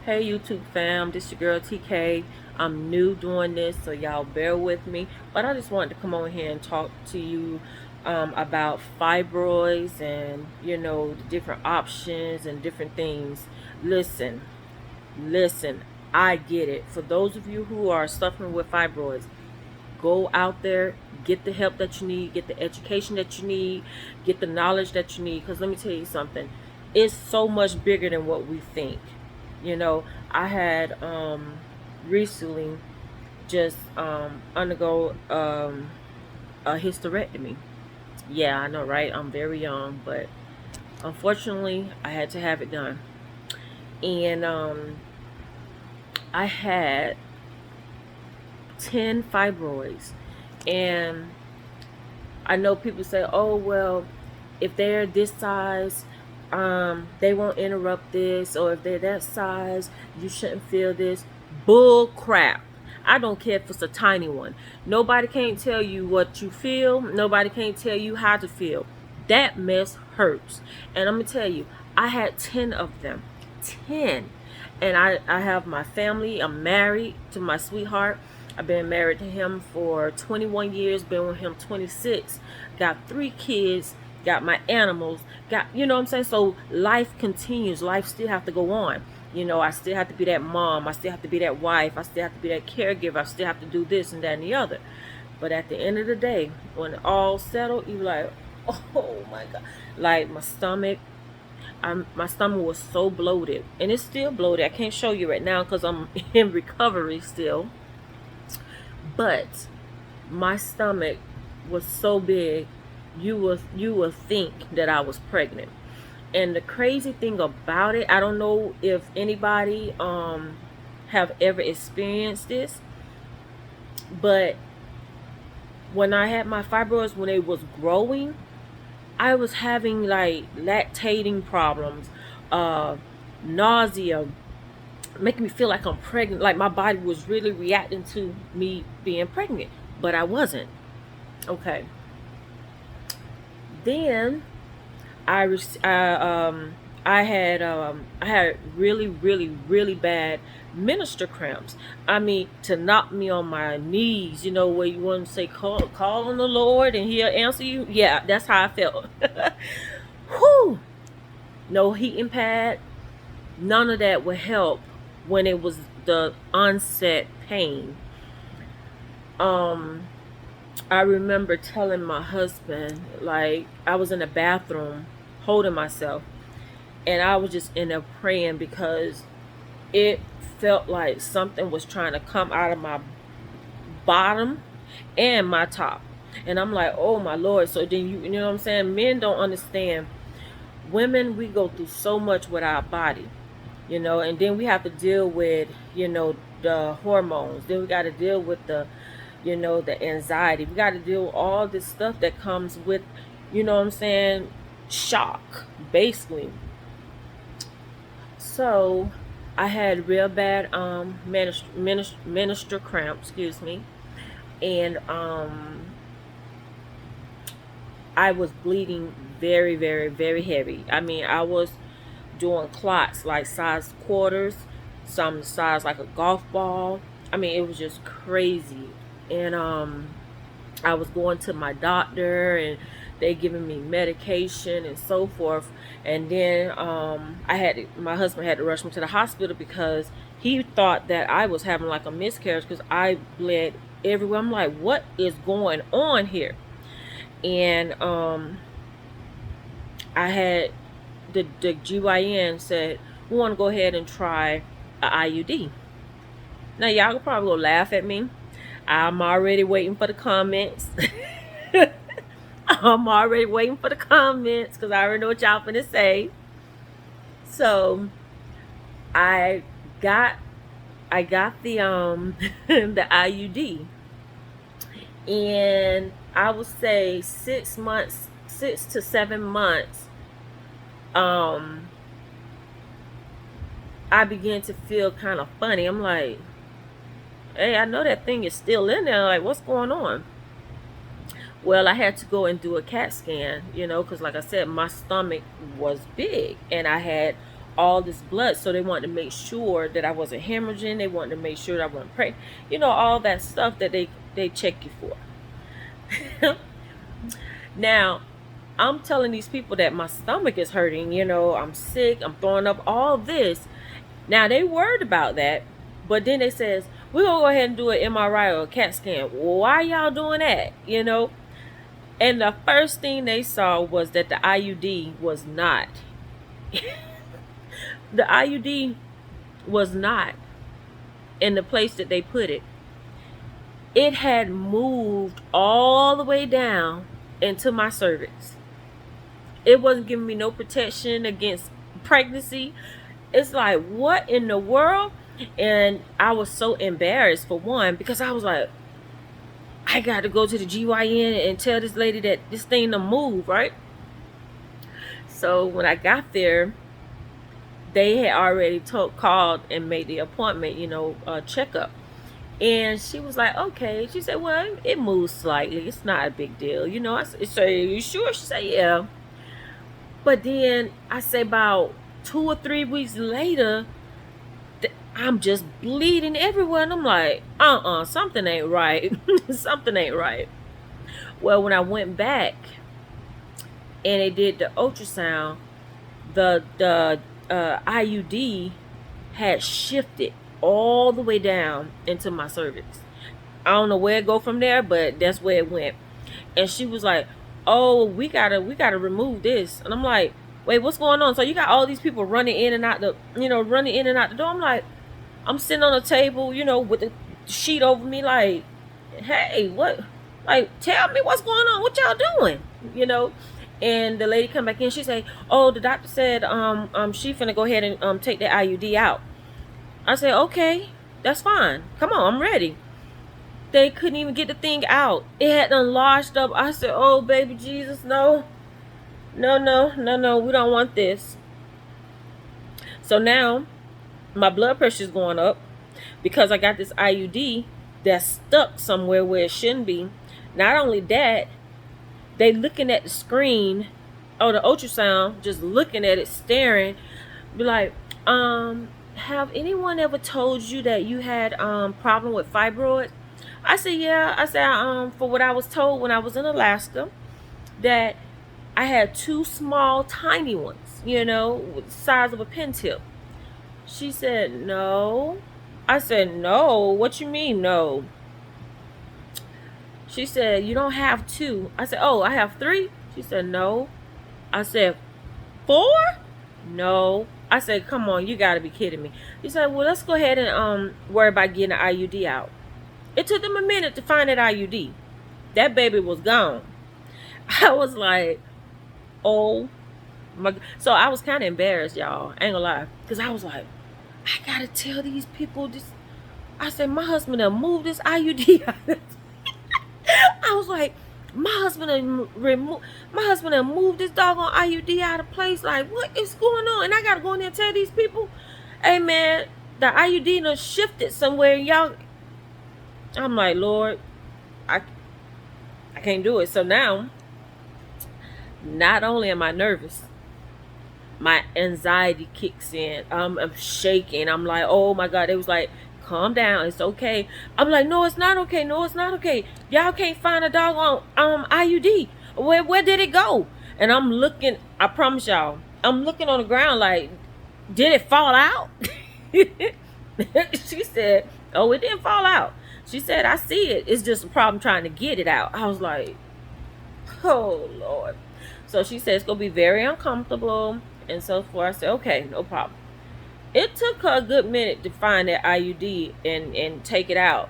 Hey YouTube fam, this your girl TK. I'm new doing this, so y'all bear with me. But I just wanted to come on here and talk to you about fibroids and the different options and different things. Listen, listen, I get it. For those of you who are suffering with fibroids, go out there, get the help that you need, get the education that you need, get the knowledge that you need. Because let me tell you something, it's so much bigger than what we think. I had recently just undergo a hysterectomy. Yeah, I know, right? I'm very young, but unfortunately, I had to have it done. And I had 10 fibroids. And I know people say, oh, well, if they're this size, they won't interrupt this, or if they're that size, you shouldn't feel this. Bull crap. I don't care if it's a tiny one. Nobody can't tell you what you feel. Nobody can't tell you how to feel. That mess hurts. And I'm going to tell you, I had 10 of them. 10. And I have my family. I'm married to my sweetheart. I've been married to him for 21 years, been with him 26, got 3 kids, got my animals, got, you know what I'm saying? So life continues. Life still have to go on. I still have to be that mom. I still have to be that wife. I still have to be that caregiver. I still have to do this and that and the other. But at the end of the day, when it all settled, you like, oh my God. Like my stomach was so bloated, and it's still bloated. I can't show you right now because I'm in recovery still. But my stomach was so big, you will think that I was pregnant. And the crazy thing about it, I don't know if anybody have ever experienced this, but when I had my fibroids, when it was growing, I was having like lactating problems, nausea, making me feel like I'm pregnant, like my body was really reacting to me being pregnant, but I wasn't. Okay. Then I had really really bad minister cramps. I mean, to knock me on my knees, where you want to say call on the Lord and he'll answer you. Yeah, that's how I felt. Whew. No heating pad, none of that would help when it was the onset pain. I remember telling my husband, like, I was in the bathroom holding myself, and I was just in there praying because it felt like something was trying to come out of my bottom and my top. And I'm like, oh my Lord. So then you know what I'm saying? Men don't understand. Women, we go through so much with our body, and then we have to deal with, the hormones. Then we got to deal with the anxiety. We got to deal with all this stuff that comes with, what I'm saying, shock, basically. So I had real bad minister cramps, excuse me, and I was bleeding very very heavy. I mean, I was doing clots like size quarters, some size like a golf ball. I mean, it was just crazy. And I was going to my doctor, and they giving me medication and so forth. And then my husband had to rush me to the hospital because he thought that I was having like a miscarriage because I bled everywhere. I'm like, what is going on here? And I had the GYN said, we want to go ahead and try a IUD. Now y'all could probably go laugh at me. I'm already waiting for the comments. I'm already waiting for the comments because I already know what y'all finna say. So I got the the IUD, and I would say 6 to 7 months, I began to feel kind of funny. I'm like, hey, I know that thing is still in there. Like, what's going on? Well, I had to go and do a CAT scan, because like I said, my stomach was big, and I had all this blood. So they wanted to make sure that I wasn't hemorrhaging. They wanted to make sure that I wasn't pregnant. You know, all that stuff that they check you for. Now, I'm telling these people that my stomach is hurting, you know, I'm sick, I'm throwing up, all this. Now, they worried about that, but then they says, we're going to go ahead and do an MRI or a CAT scan. Why y'all doing that, you know? And the first thing they saw was that the IUD was not. The IUD was not in the place that they put it. It had moved all the way down into my cervix. It wasn't giving me no protection against pregnancy. It's like, what in the world? And I was so embarrassed, for one, because I was like, I got to go to the GYN and tell this lady that this thing to move, right? So when I got there, they had already called and made the appointment, you know, checkup. And she was like, okay. She said, well, it moves slightly. It's not a big deal. You know, I said, you sure? She said, yeah. But then I say about 2 or 3 weeks later, I'm just bleeding everywhere. And I'm like, something ain't right. Something ain't right. Well, when I went back and they did the ultrasound, the IUD had shifted all the way down into my cervix. I don't know where it go from there, but that's where it went. And she was like, oh, we gotta remove this. And I'm like, wait, what's going on? So you got all these people running in and out the door. I'm like, I'm sitting on a table, you know, with the sheet over me, like, hey, what? Like, tell me what's going on. What y'all doing? You know? And the lady come back in. She say, oh, the doctor said she finna go ahead and take the IUD out. I said, okay, that's fine. Come on, I'm ready. They couldn't even get the thing out. It had done lodged up. I said, oh, baby Jesus, no. No, we don't want this. So now my blood pressure is going up because I got this IUD that's stuck somewhere where it shouldn't be. Not only that, they looking at the screen or the ultrasound, just looking at it, staring, be like, have anyone ever told you that you had problem with fibroids? I said, yeah. I said, for what I was told when I was in Alaska, that I had 2 small, tiny ones, you know, with the size of a pen tip. She said, no. I said, no. What you mean, no? She said, you don't have 2. I said, oh, I have 3. She said, no. I said, 4? No. I said, come on, you got to be kidding me. She said, well, let's go ahead and worry about getting the IUD out. It took them a minute to find that IUD. That baby was gone. I was like, oh my God. So I was kind of embarrassed, y'all. I ain't gonna lie. Because I was like, I got to tell these people this. I said, my husband done moved this IUD out. I was like, my husband done moved this doggone IUD out of place. Like, what is going on? And I gotta go in there and tell these people, hey man, the IUD done shifted somewhere. Y'all, I'm like, Lord, I can't do it. So now, not only am I nervous, my anxiety kicks in. I'm shaking. I'm like, oh my God. It was like, calm down, it's okay. I'm like, no, it's not okay. No, it's not okay. Y'all can't find a doggone IUD. Where did it go? And I'm looking, I promise y'all, I'm looking on the ground like, did it fall out? She said, oh, it didn't fall out. She said, I see it. It's just a problem trying to get it out. I was like, oh Lord. So she said, it's gonna be very uncomfortable and so forth. I said, okay, no problem. It took her a good minute to find that IUD and take it out.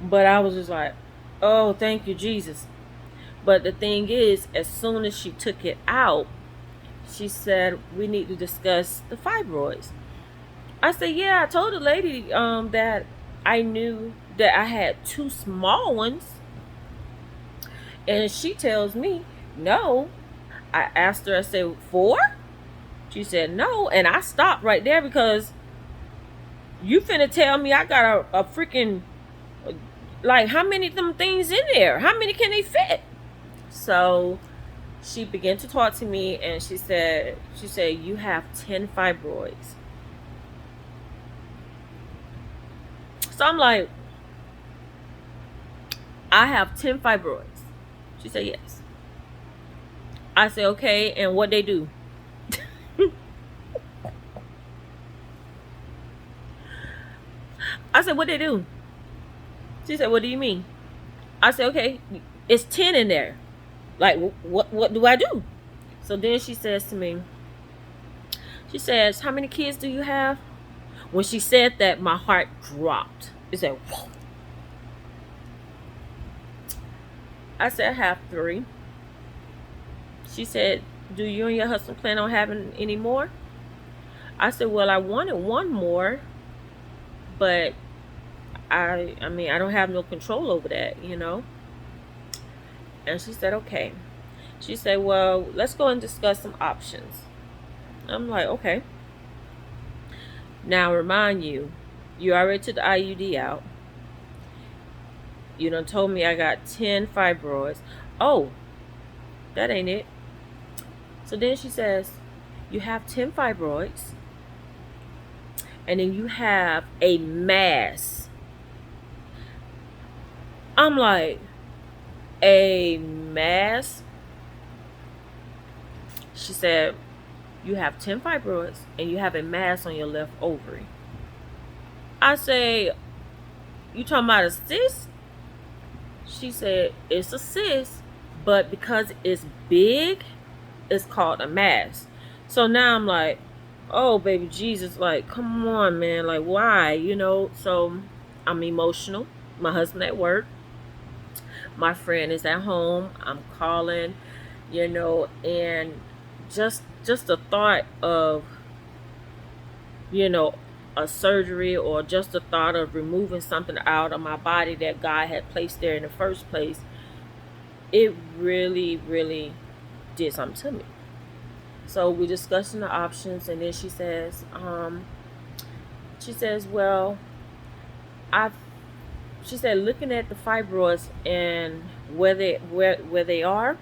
But I was just like, oh, thank you, Jesus. But the thing is, as soon as she took it out, she said, we need to discuss the fibroids. I said, yeah, I told the lady that I knew that I had 2 small ones. And she tells me, no. I asked her, I said, 4? She said, no. And I stopped right there because you finna tell me I got a freaking, like, how many of them things in there? How many can they fit? So she began to talk to me, and she said, you have 10 fibroids. So I'm like, I have 10 fibroids. She said, yes. I said, okay, and what they do? I said, what they do? She said, what do you mean? I said, okay, it's 10 in there. Like, what do I do? So then she says to me, she says, how many kids do you have? When she said that, my heart dropped. It said, whoa. I said, I have 3. She said, do you and your husband plan on having any more? I said, well, I wanted one more, but I mean, I don't have no control over that, you know? And she said, okay. She said, well, let's go and discuss some options. I'm like, okay. Now, remind you, you already took the IUD out. You done told me I got 10 fibroids. Oh, that ain't it. So then she says, you have 10 fibroids, and then you have a mass. I'm like, a mass? She said, you have 10 fibroids, and you have a mass on your left ovary. I say, you talking about a cyst? She said, it's a cyst, but because it's big, it's called a mass. So now I'm like, oh, baby Jesus, like, come on, man. Like, why? You know? So I'm emotional. My husband at work. My friend is at home. I'm calling, you know, and just the thought of, you know, a surgery, or just the thought of removing something out of my body that God had placed there in the first place, it really, really did something to me. So we're discussing the options, and then she says, well, I've she said, looking at the fibroids and where they are,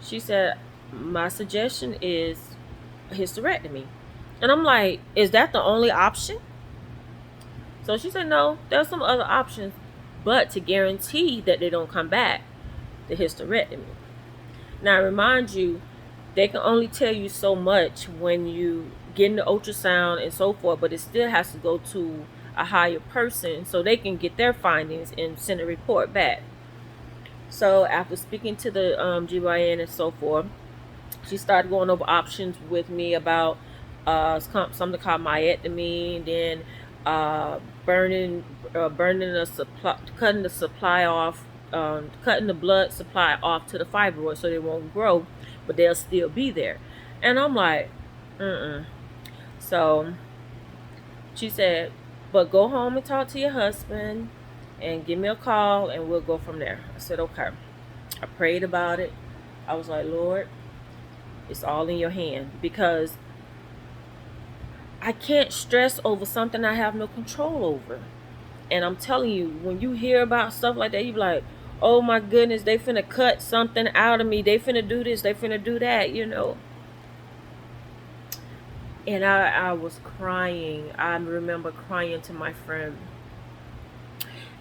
she said, my suggestion is a hysterectomy. And I'm like, is that the only option? So she said, no, there's some other options, but to guarantee that they don't come back, the hysterectomy. Now, I remind you, they can only tell you so much when you get in the ultrasound and so forth, but it still has to go to a higher person so they can get their findings and send a report back. So after speaking to the GYN and so forth, she started going over options with me about something called myectomy, and then burning the supply, cutting the supply off, cutting the blood supply off to the fibroids so they won't grow, but they'll still be there. And I'm like, So she said, but go home and talk to your husband and give me a call and we'll go from there. I said, okay. I prayed about it. I was like, Lord, it's all in your hand, because I can't stress over something I have no control over. And I'm telling you, when you hear about stuff like that, you be like, oh my goodness, they finna cut something out of me. They finna do this, they finna do that, you know. And I was crying. I remember crying to my friend.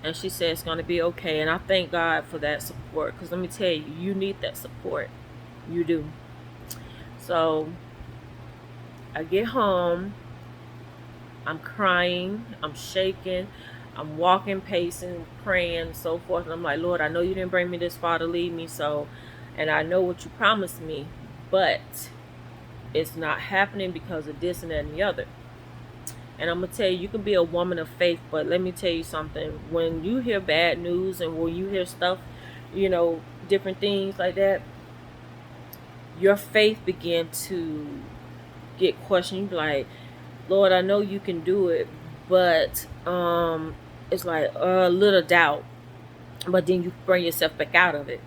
And she said it's going to be okay. And I thank God for that support. Because let me tell you, you need that support. You do. So I get home. I'm crying. I'm shaking. I'm walking, pacing, praying, so forth. And I'm like, Lord, I know you didn't bring me this far to leave me. So, and I know what you promised me. But it's not happening because of this and that and the other. And I'm going to tell you, you can be a woman of faith, but let me tell you something. When you hear bad news and when you hear stuff, you know, different things like that, your faith begin to get questioned. You be like, Lord, I know you can do it, but it's like a little doubt. But then you bring yourself back out of it.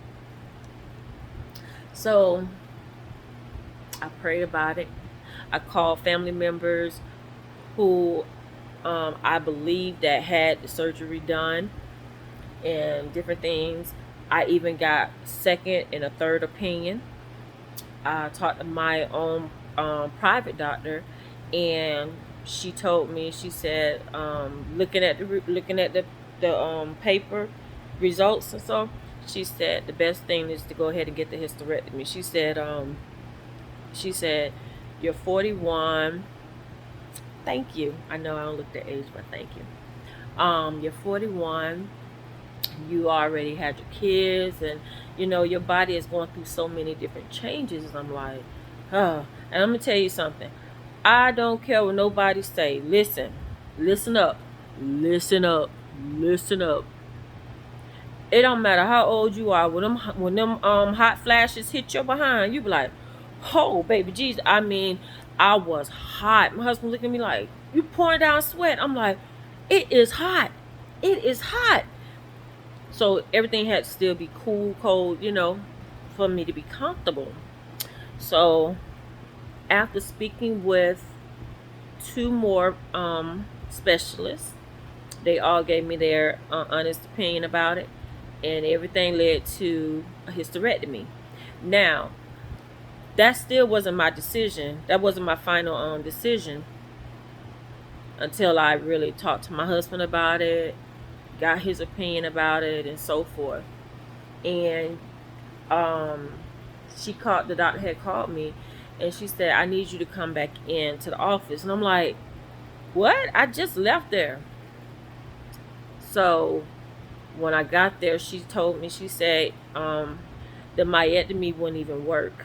So I prayed about it. I called family members who I believe that had the surgery done and different things. I even got second and a third opinion. I talked to my own private doctor, and she told me, she said, looking at the paper results and so, she said the best thing is to go ahead and get the hysterectomy. She said you're 41. Thank you. I know I don't look the age, but thank you. You're 41. You already had your kids, and your body is going through so many different changes. And I'm like, huh. And I'm gonna tell you something. I don't care what nobody say. Listen up, listen up, listen up. It don't matter how old you are. When them hot flashes hit your behind, you be like, oh baby Jesus. I mean, I was hot. My husband looking at me like, you pouring down sweat. I'm like, it is hot. It is hot. So everything had to still be cool, cold, for me to be comfortable. So after speaking with two more specialists, they all gave me their honest opinion about it, and everything led to a hysterectomy. Now, that still wasn't my decision. That wasn't my final decision until I really talked to my husband about it, got his opinion about it, and so forth. And um, the doctor had called me, and she said, I need you to come back into the office. And I'm like, what? I just left there. So when I got there, she told me, she said, the myectomy wouldn't even work.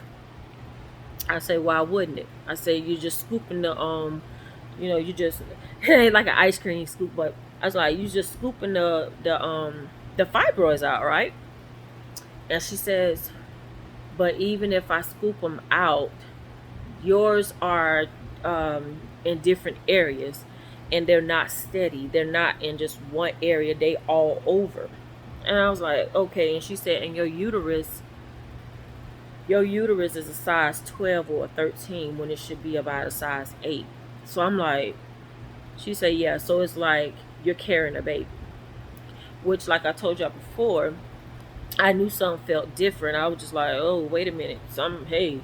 I said, why wouldn't it? I said, you just scooping you just, it ain't like an ice cream scoop, but I was like, you just scooping the fibroids out, right? And she says, but even if I scoop them out, yours are in different areas, and they're not steady. They're not in just one area. They all over. And I was like, okay. And she said, and your uterus is a size 12 or a 13 when it should be about a size 8. So I'm like, she said, yeah. So it's like you're carrying a baby, which, like I told y'all before, I knew something felt different. I was just like, oh, wait a minute. Hey,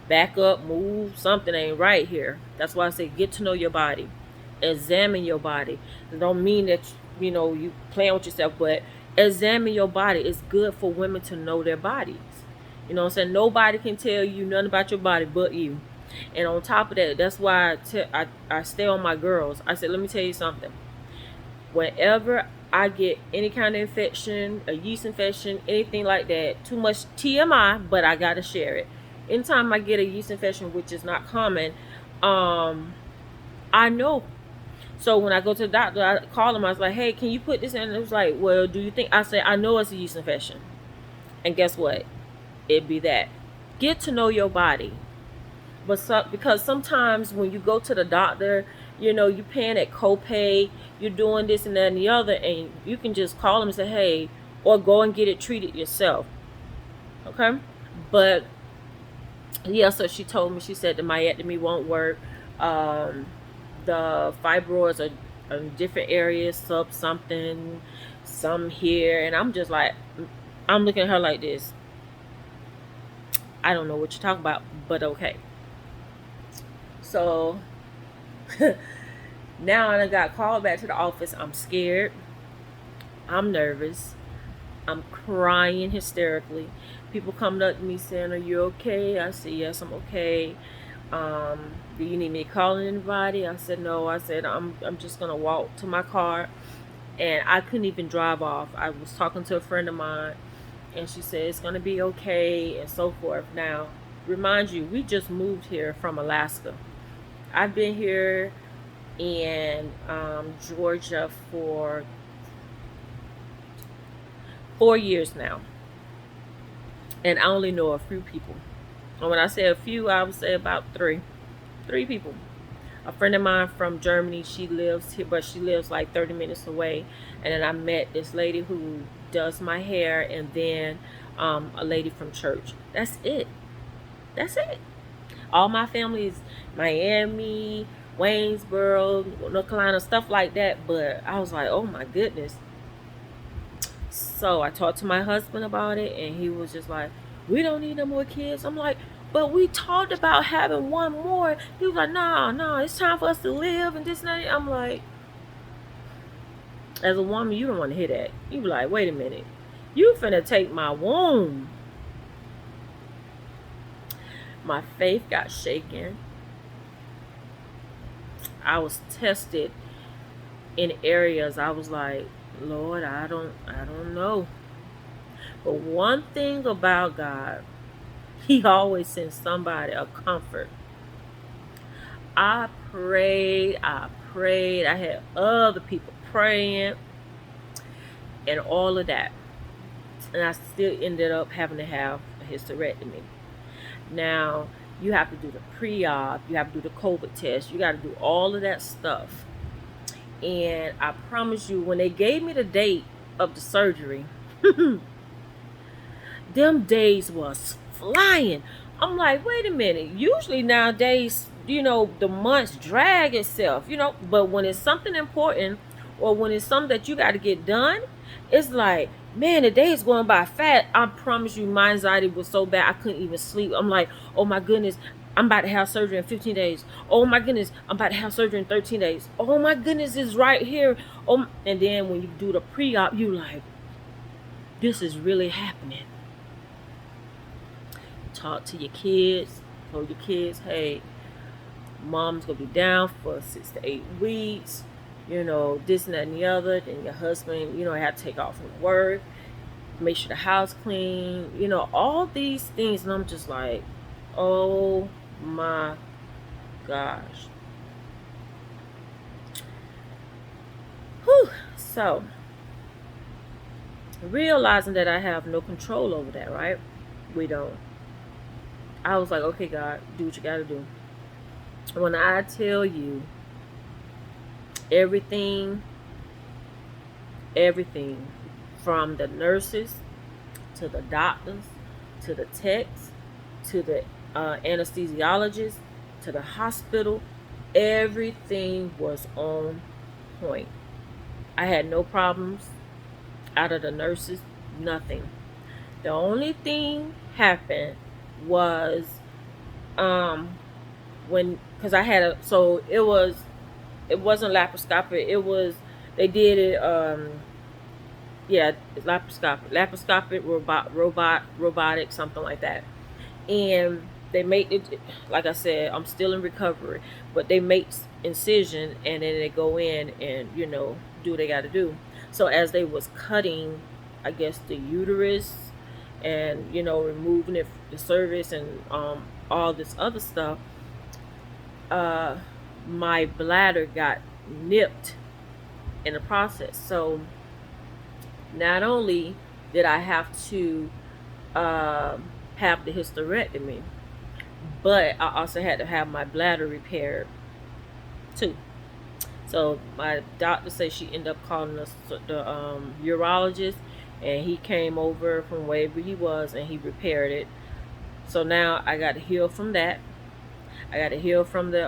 back up, move. Something ain't right here. That's why I say get to know your body. Examine your body. It don't mean that, you playing with yourself, but examine your body. It's good for women to know their bodies. You know what I'm saying? Nobody can tell you nothing about your body but you. And on top of that, that's why I stay on my girls. I said, let me tell you something. Whenever I get any kind of infection, a yeast infection, anything like that, too much TMI, but I gotta share it. Anytime I get a yeast infection, which is not common, I know. So when I go to the doctor, I call him. I was like, hey, can you put this in? And it was like, well, do you think? I say, I know it's a yeast infection. And guess what? It'd be that. Get to know your body. But because sometimes when you go to the doctor, you're paying at copay, you're doing this and that and the other, and you can just call them and say, hey, or go and get it treated yourself. Okay? But yeah, so she told me, she said the myectomy won't work. The fibroids are in different areas, something, some here, and I'm just like, I'm looking at her like this. I don't know what you're talking about, but okay. So now I got called back to the office. I'm scared. I'm nervous. I'm crying hysterically. People coming up to me saying, are you okay? I said, yes, I'm okay. Do you need me to call anybody? I said, no. I said, I'm just going to walk to my car. And I couldn't even drive off. I was talking to a friend of mine, and she said, it's going to be okay, and so forth. Now, remind you, we just moved here from Alaska. I've been here in Georgia for 4 years now, and I only know a few people. And when I say a few, I would say about three people. A friend of mine from Germany, she lives here, but she lives like 30 minutes away. And then I met this lady who does my hair, and then a lady from church. That's it. All my family is Miami, Waynesboro, North Carolina, stuff like that. But I was like, oh my goodness. So I talked to my husband about it, and he was just like, we don't need no more kids. I'm like, But we talked about having one more. He was like, nah, it's time for us to live and this and that. I'm like, as a woman, you don't want to hear that. You be like, wait a minute. You finna take my womb. My faith got shaken. I was tested in areas I was like, Lord, I don't know. But one thing about God, He always sends somebody a comfort. I prayed. I had other people praying and all of that. And I still ended up having to have a hysterectomy. Now, you have to do the pre-op, you have to do the COVID test, you got to do all of that stuff. And I promise you, when they gave me the date of the surgery, them days was flying. I'm like, wait a minute. Usually nowadays, the months drag itself, but when it's something important or when it's something that you got to get done, it's like, man, the day is going by fast. I promise you, my anxiety was so bad I couldn't even sleep. I'm like, oh my goodness, I'm about to have surgery in 15 days. Oh my goodness, I'm about to have surgery in 13 days. Oh my goodness, it's right here. And then when you do the pre-op, you like, this is really happening. Talk to your kids. Tell your kids, hey, mom's gonna be down for 6 to 8 weeks. This and that and the other. Then your husband, have to take off from work. Make sure the house clean. All these things, and I'm just like, oh my gosh. Whew. So realizing that I have no control over that, right? We don't. I was like, okay, God, do what you got to do. When I tell you everything from the nurses to the doctors to the techs to the anesthesiologist to the hospital, everything was on point. I had no problems out of the nurses, nothing. The only thing happened was because I had it wasn't laparoscopic, they did it laparoscopic robotic, something like that. And they made it, like I said, I'm still in recovery, but they make incision and then they go in and do what they got to do. So as they was cutting, I guess, the uterus and removing it, the cervix, and all this other stuff, my bladder got nipped in the process. So not only did I have to have the hysterectomy, but I also had to have my bladder repaired too. So my doctor said she ended up calling us the urologist, and he came over from wherever he was and he repaired it. So now I got to heal from that. I got to heal from the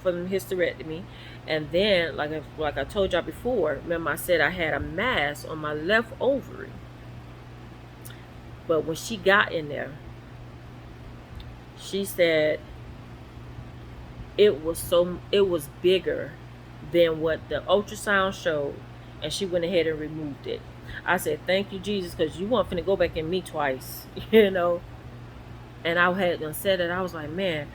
hysterectomy, and then like I told y'all before, remember I said I had a mass on my left ovary. But when she got in there, she said it was bigger than what the ultrasound showed, and she went ahead and removed it. I said, thank you, Jesus, because you weren't finna go back in me twice, And I had done said it. I was like, man,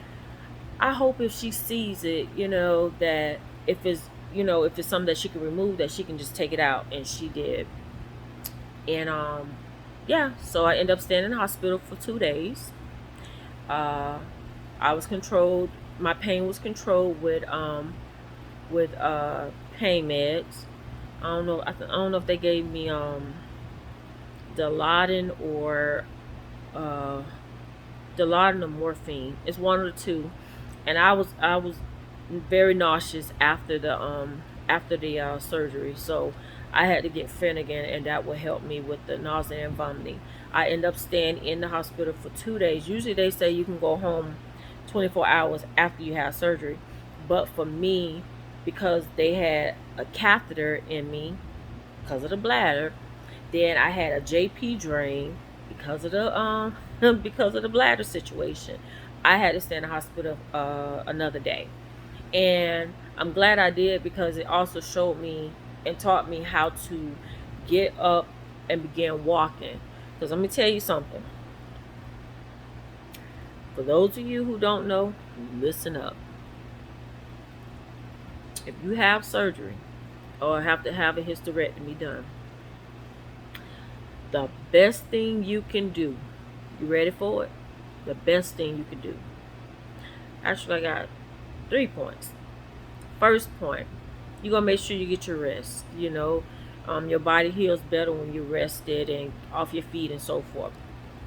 I hope if she sees it, that if it's something that she can remove, that she can just take it out. And she did. And yeah, so I ended up staying in the hospital for 2 days. I was controlled. My pain was controlled with pain meds. I don't know if they gave me Dilaudid or morphine. It's one of the two. And I was very nauseous after the surgery, so I had to get Finnegan, and that would help me with the nausea and vomiting. I ended up staying in the hospital for 2 days. Usually they say you can go home 24 hours after you have surgery, but for me, because they had a catheter in me because of the bladder, then I had a JP drain because of the because of the bladder situation. I had to stay in the hospital another day. And I'm glad I did, because it also showed me and taught me how to get up and begin walking. Because let me tell you something. For those of you who don't know, listen up. If you have surgery or have to have a hysterectomy done, the best thing you can do, you ready for it? The best thing you can do. Actually, I got 3 points. First point, you're going to make sure you get your rest. Your body heals better when you're rested and off your feet and so forth.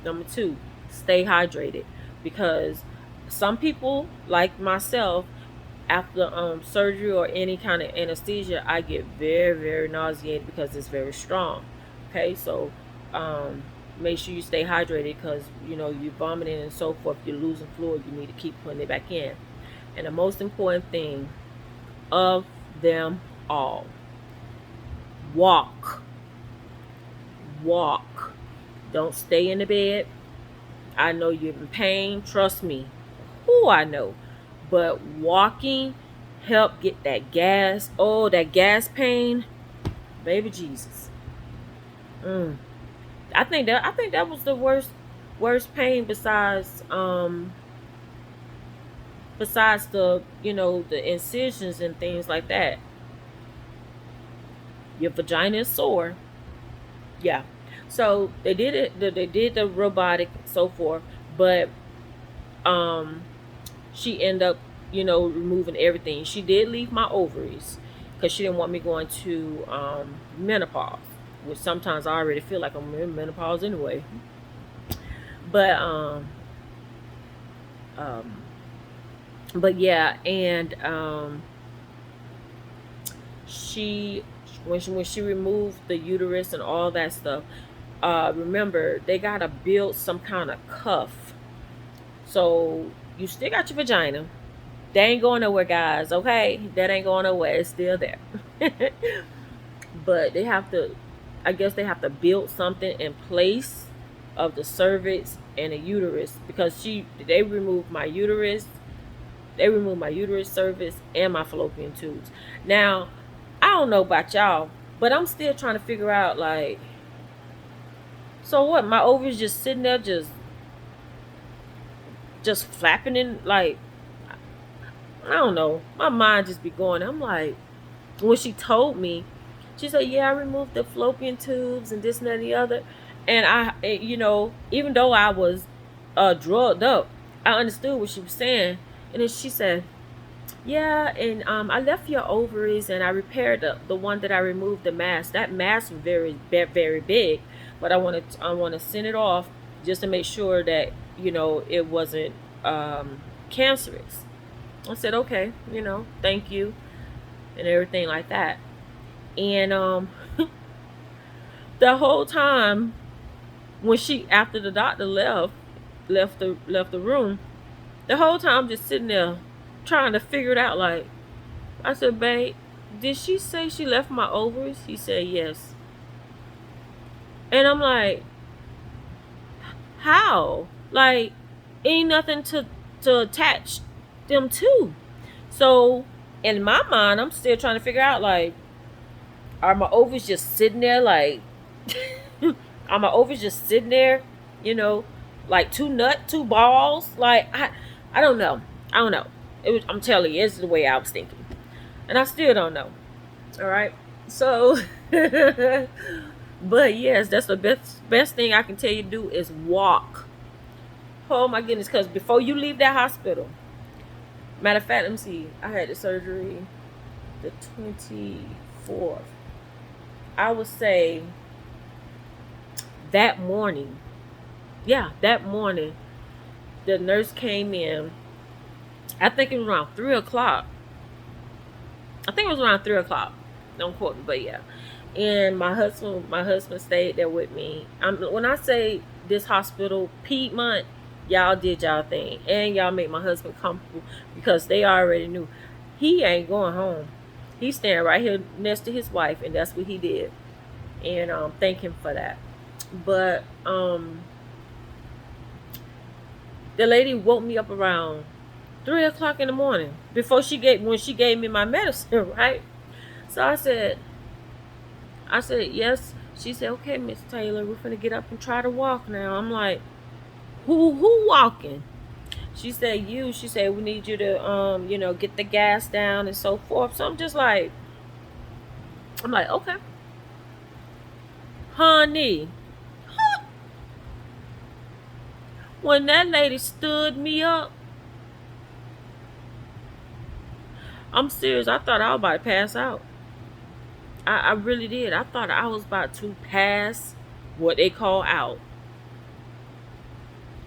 Number 2, stay hydrated, because some people, like myself, after surgery or any kind of anesthesia, I get very, very nauseated because it's very strong. Okay, so make sure you stay hydrated, because you're vomiting and so forth, you're losing fluid, you need to keep putting it back in. And the most important thing of them all, walk. Don't stay in the bed. I know you're in pain, trust me. I know. But walking help get that gas. Oh, that gas pain, baby Jesus. I think that was the worst pain, besides the the incisions and things like that. Your vagina is sore. Yeah. So they did it. They did the robotic and so forth, but um she ended up, removing everything. She did leave my ovaries, because she didn't want me going to menopause, which sometimes I already feel like I'm in menopause anyway. But um, but yeah, and she when she removed the uterus and all that stuff, remember, they gotta build some kind of cuff. So you still got your vagina. They ain't going nowhere, guys. Okay, that ain't going nowhere. It's still there. But they have to, I guess, they have to build something in place of the cervix and the uterus, because they removed my uterus. They removed my uterus, cervix, and my fallopian tubes. Now, I don't know about y'all, but I'm still trying to figure out, like, so what? My ovaries just sitting there, just flapping in, like, I don't know. My mind just be going. I'm like, when she told me, she said, "Yeah, I removed the fallopian tubes and this and that and the other." And even though I was drugged up, I understood what she was saying. And then she said, "Yeah, and I left your ovaries and I repaired the one that I removed, the mass. That mass was very, very big, but I want to send it off just to make sure that it wasn't cancerous." I said, "Okay, thank you," and everything like that. And the whole time, when she after the doctor left the room, the whole time I'm just sitting there trying to figure it out. Like, I said, "Babe, did she say she left my ovaries?" He said, "Yes." And I'm like, "How? Like, ain't nothing to attach them to." So in my mind, I'm still trying to figure out, like, are my ovaries just sitting there, like, are my ovaries just sitting there, like two balls? Like, I don't know. I don't know. I'm telling you, it's the way I was thinking, and I still don't know. All right. So, but yes, that's the best thing I can tell you to do is walk. Oh my goodness, because before you leave that hospital, matter of fact, let me see. I had the surgery the 24th. I would say that morning. Yeah, that morning, the nurse came in. I think it was around 3 o'clock. I think it was around 3 o'clock. Don't quote me, but yeah. And my husband stayed there with me. When I say this hospital, Piedmont, y'all did y'all thing, and y'all made my husband comfortable, because they already knew he ain't going home. He's staying right here next to his wife, and that's what he did. And thank him for that. But The lady woke me up around 3 o'clock in the morning when she gave me my medicine, right? So I said yes. She said, okay, Miss Taylor, we're gonna get up and try to walk now. I'm like, who walking? She said, you. She said, we need you to get the gas down and so forth. So I'm like, okay, honey. When that lady stood me up, I'm serious. I thought I was about to pass out. I really did. I thought I was about to pass what they call out.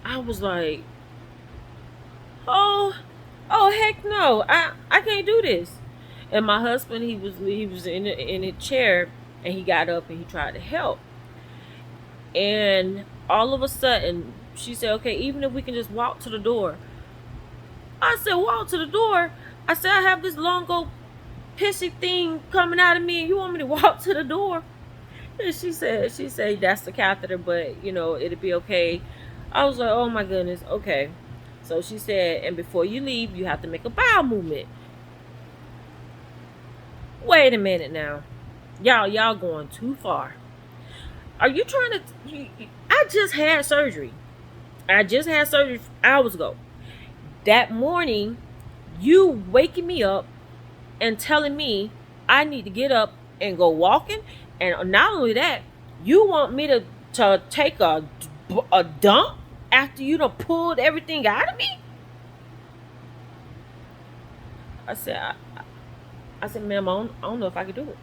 I was like, oh, oh heck no. I can't do this. And my husband, he was in a chair, and he got up and he tried to help. And all of a sudden, she said, okay, even if we can just walk to the door. I said, walk to the door? I said, I have this long old pissy thing coming out of me, and you want me to walk to the door? And she said that's the catheter, but it'll be okay. I was like, oh my goodness, okay. So she said, and before you leave, you have to make a bowel movement. Wait a minute now. Y'all going too far. Are you trying to... I just had surgery. Hours ago. That morning, you waking me up and telling me I need to get up and go walking. And not only that, you want me to take a dump after you done pulled everything out of me? I said, ma'am, I don't know if I could do it.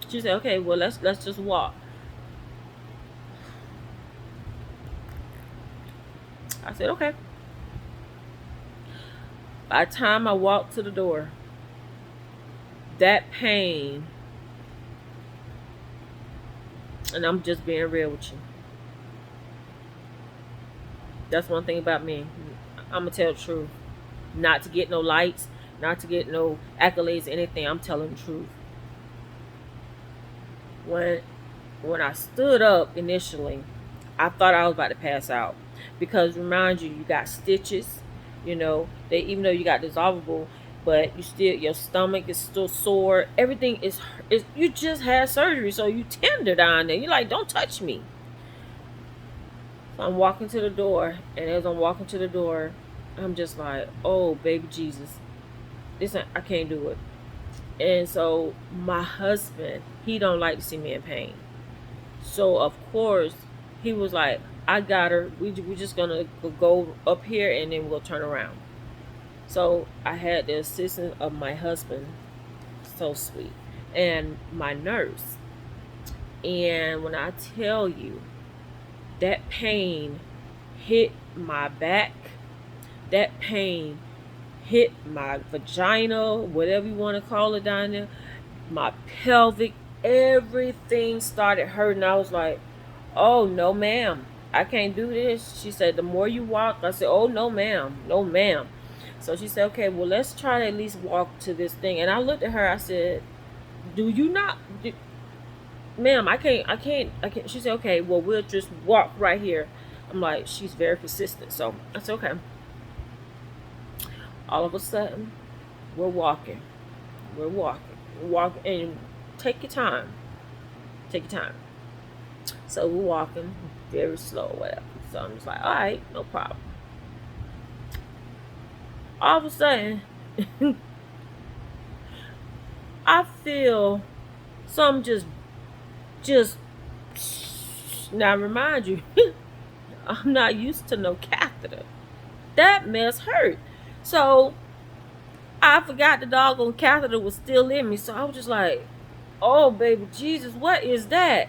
She said, okay, well, let's just walk. I said, okay. By the time I walked to the door, that pain, and I'm just being real with you. That's one thing about me. I'm going to tell the truth. Not to get no lights, not to get no accolades, anything. I'm telling the truth. When I stood up initially, I thought I was about to pass out. Because remind you got stitches. Even though you got dissolvable, but your stomach is still sore. Everything is you just had surgery, so you tender down there. You're like, don't touch me. So I'm walking to the door, and as I'm walking to the door, I'm just like, oh baby Jesus, I can't do it. And so my husband, he don't like to see me in pain. So of course he was like, I got her. We're just gonna go up here and then we'll turn around. So I had the assistance of my husband, so sweet, and my nurse. And when I tell you, that pain hit my back, that pain hit my vagina, whatever you want to call it down there, my pelvic, everything started hurting. I was like, oh no ma'am, I can't do this. She said, the more you walk. I said, oh no ma'am, no ma'am. So she said, okay, well, let's try to at least walk to this thing. And I looked at her, I said, ma'am, I can't. She said, okay, well, we'll just walk right here. I'm like, she's very persistent. So I said, okay. All of a sudden, we're walking, and take your time. So we're walking very slow, whatever. So I'm just like, all right, no problem. All of a sudden, I feel some just. Now remind you, I'm not used to no catheter. That mess hurt. So I forgot the doggone catheter was still in me. So I was just like, oh baby Jesus, what is that?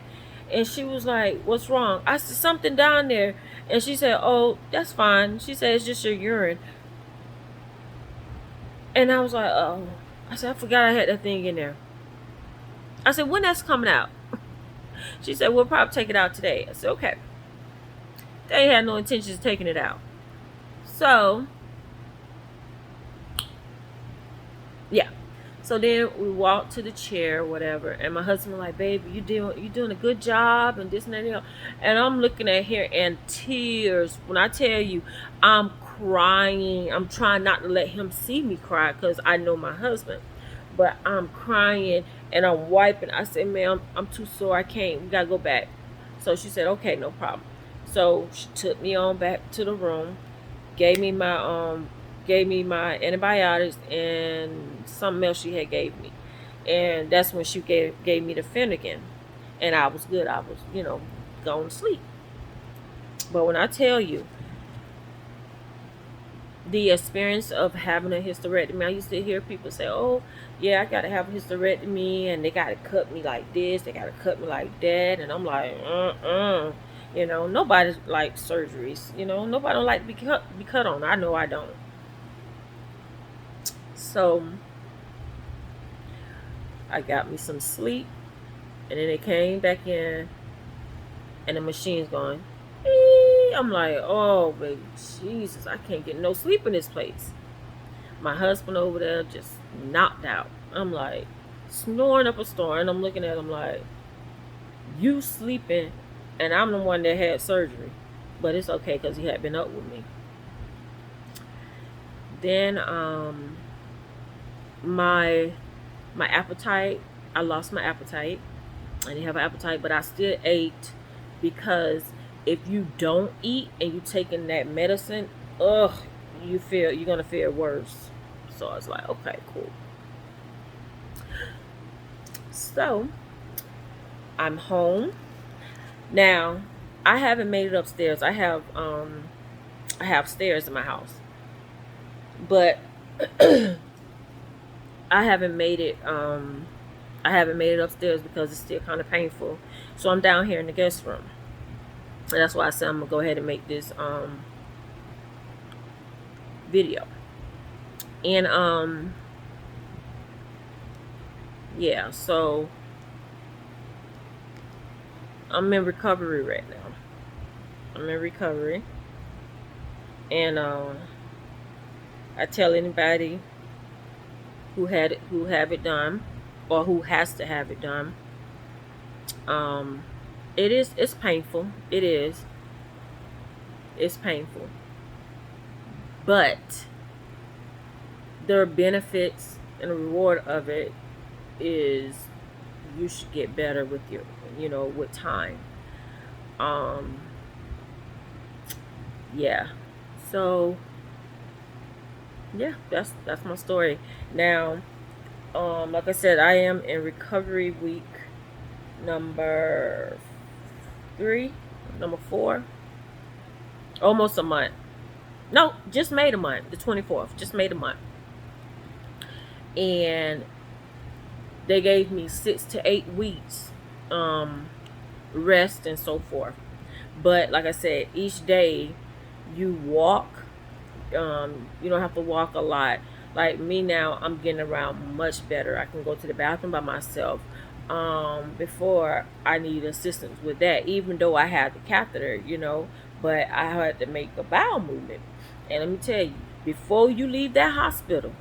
And she was like, what's wrong? I said, something down there. And she said, oh, that's fine. She said, it's just your urine. And I was like, oh. I said, I forgot I had that thing in there. I said, when that's coming out? She said, we'll probably take it out today. I said, okay. They had no intentions of taking it out. So, yeah. So then we walked to the chair or whatever, and my husband was like, baby, you doing a good job and this and that and the other. And I'm looking at here and tears. When I tell you, I'm crying. I'm trying not to let him see me cry because I know my husband. But I'm crying and I'm wiping. I said, man, I'm too sore. I can't. We gotta go back. So she said, okay, no problem. So she took me on back to the room, gave me my antibiotics and something else she had gave me. And that's when she gave me the Finnegan. And I was good. I was, going to sleep. But when I tell you the experience of having a hysterectomy, I used to hear people say, oh, yeah, I got to have a hysterectomy and they got to cut me like this, they got to cut me like that. And I'm like, nobody like surgeries. Nobody don't like to be cut on. I know I don't. So I got me some sleep, and then it came back in, and the machine's going. Eee! I'm like, oh, baby, Jesus, I can't get no sleep in this place. My husband over there just knocked out. I'm like, snoring up a storm, and I'm looking at him like, you sleeping, and I'm the one that had surgery. But it's okay because he had been up with me. Then my appetite, I lost my appetite. I didn't have an appetite, but I still ate, because if you don't eat and you taking that medicine, you're gonna feel worse. So I was like, okay, cool. So I'm home now. I haven't made it upstairs. I have stairs in my house, but I haven't made it upstairs because it's still kind of painful. So I'm down here in the guest room. And that's why I said I'm gonna go ahead and make this video. And yeah, so I'm in recovery right now. I'm in recovery. And I tell anybody who have it done, or who has to have it done, it's painful. It's painful, but the benefits and the reward of it is you should get better with with time. Yeah, so yeah, that's my story. Now, like I said, I am in recovery week number 4, almost a month. No, just made a month. The 24th, just made a month. And they gave me 6 to 8 weeks rest and so forth. But like I said, each day you walk. You don't have to walk a lot. Like me now, I'm getting around much better. I can go to the bathroom by myself. Before, I need assistance with that, even though I had the catheter, but I had to make a bowel movement. And let me tell you, before you leave that hospital,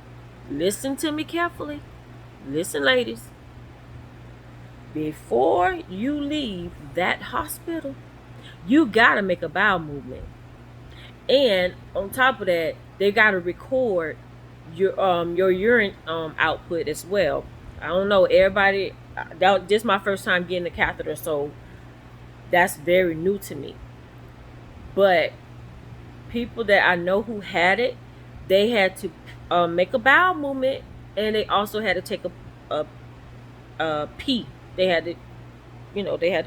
listen to me carefully. Listen, ladies. Before you leave that hospital, you gotta make a bowel movement. And on top of that, they gotta record your urine output as well. I don't know, everybody. This is my first time getting a catheter, so that's very new to me. But people that I know who had it, they had to make a bowel movement, and they also had to take a pee. They had to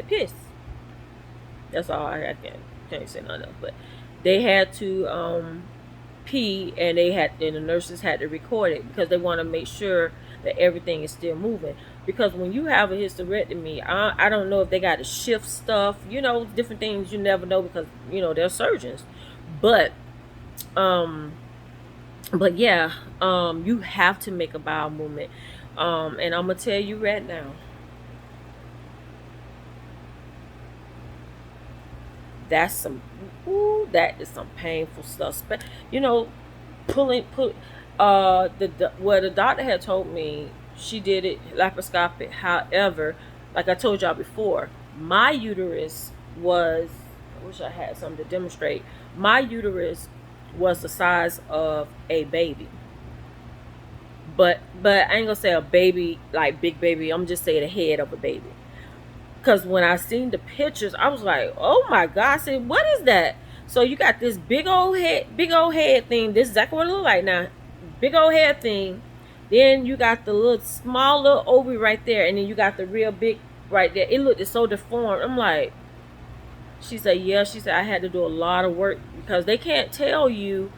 piss. That's all I can't say nothing else. But they had to pee, and the nurses had to record it because they want to make sure that everything is still moving. Because when you have a hysterectomy, I don't know if they got to shift stuff, different things you never know, because they're surgeons. But yeah, you have to make a bowel movement. And I'm gonna tell you right now, that is some painful stuff. Put what the doctor had told me, she did it laparoscopic. However, like I told y'all before, my uterus was, I wish I had something to demonstrate. My uterus was the size of a baby. But I ain't gonna say a baby like big baby. I'm just saying the head of a baby. Cause when I seen the pictures, I was like, oh my god! I said, what is that? So you got this big old head thing. This is exactly what it look like now. Big old head thing. Then you got the little small little ovary right there, and then you got the real big right there. It looked so deformed. I'm like, she said, yeah. She said I had to do a lot of work because they can't tell you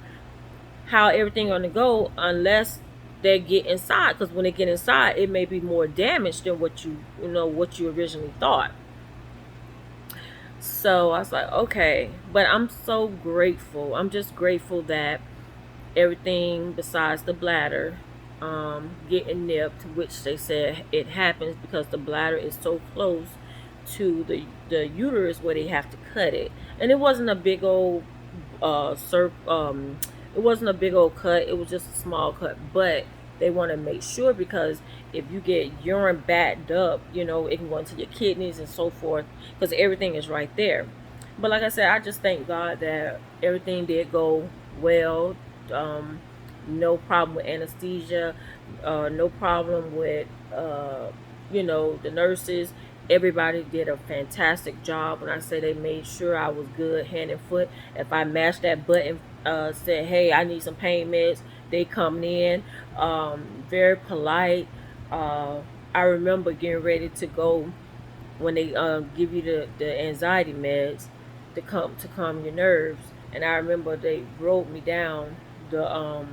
how everything gonna go unless they get inside. Because when they get inside, it may be more damaged than what what you originally thought. So I was like, okay, but I'm so grateful. I'm just grateful that everything besides the bladder getting nipped, which they said it happens because the bladder is so close to the uterus where they have to cut it, and it wasn't a big old it wasn't a big old cut. It was just a small cut, but they want to make sure because if you get urine backed up, it can go into your kidneys and so forth because everything is right there. But like I said, I just thank God that everything did go well. Um, no problem with anesthesia, no problem with the nurses. Everybody did a fantastic job. When I say they made sure I was good hand and foot. If I mashed that button, said, hey, I need some pain meds, they come in. Very polite. I remember getting ready to go when they give you the anxiety meds to calm your nerves. And I remember they rolled me down the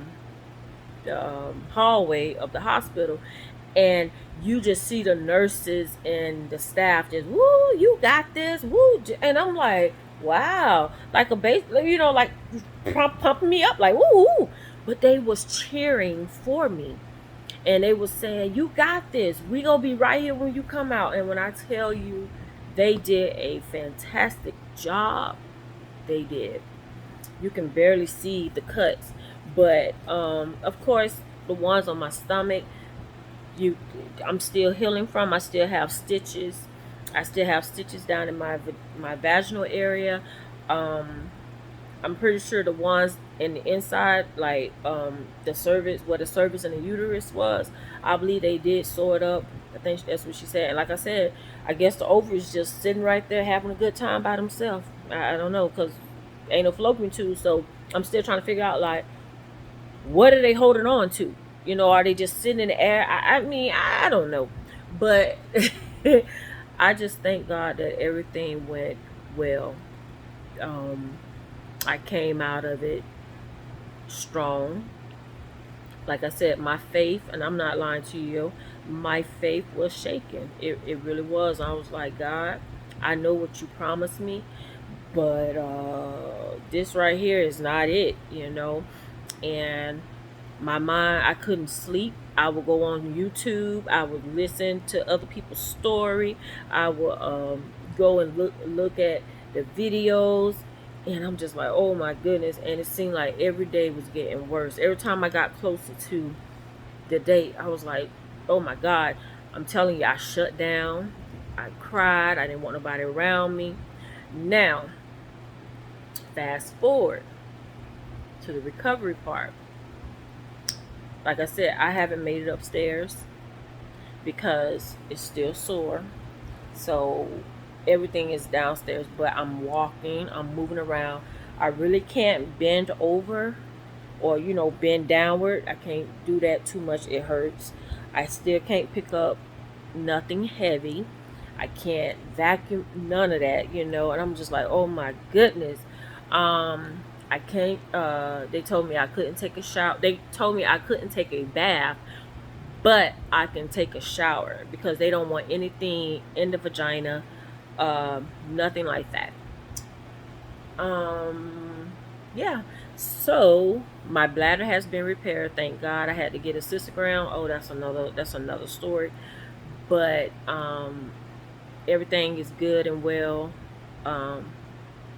hallway of the hospital, and you just see the nurses and the staff just, woo, you got this, woo, and I'm like, wow, like a base, like pumping me up, like woo, woo. But they was cheering for me, and they was saying, you got this, we gonna be right here when you come out. And when I tell you, they did a fantastic job. They did. You can barely see the cuts, but of course the ones on my stomach, you I'm still healing from. I still have stitches. I still have stitches down in my vaginal area. um I'm pretty sure the ones in the inside, like the cervix, where the cervix and the uterus was, I believe they did sew it up. I think that's what she said. And like I said, I guess the ovaries just sitting right there having a good time by themselves. I don't know, because ain't no fallopian tube, so I'm still trying to figure out, like, what are they holding on to? Are they just sitting in the air? I mean, I don't know, but I just thank God that everything went well. Um, I came out of it strong. Like I said, my faith, and I'm not lying to you, my faith was shaken. It really was. I was like, God, I know what you promised me, but this right here is not it. And my mind, I couldn't sleep. I would go on YouTube. I would listen to other people's story. I would go and look at the videos, and I'm just like, oh my goodness. And it seemed like every day was getting worse. Every time I got closer to the date, I was like, oh my God. I'm telling you, I shut down. I cried. I didn't want nobody around me. Now, fast forward to the recovery part. Like I said, I haven't made it upstairs because it's still sore. So everything is downstairs, but I'm walking, I'm moving around. I really can't bend over or, bend downward. I can't do that too much. It hurts. I still can't pick up nothing heavy. I can't vacuum, none of that. And I'm just like, oh my goodness. I can't, they told me I couldn't take a shower. They told me I couldn't take a bath, but I can take a shower because they don't want anything in the vagina, nothing like that. Yeah. So my bladder has been repaired. Thank God. I had to get a cystogram. Oh, that's another story. But everything is good and well um,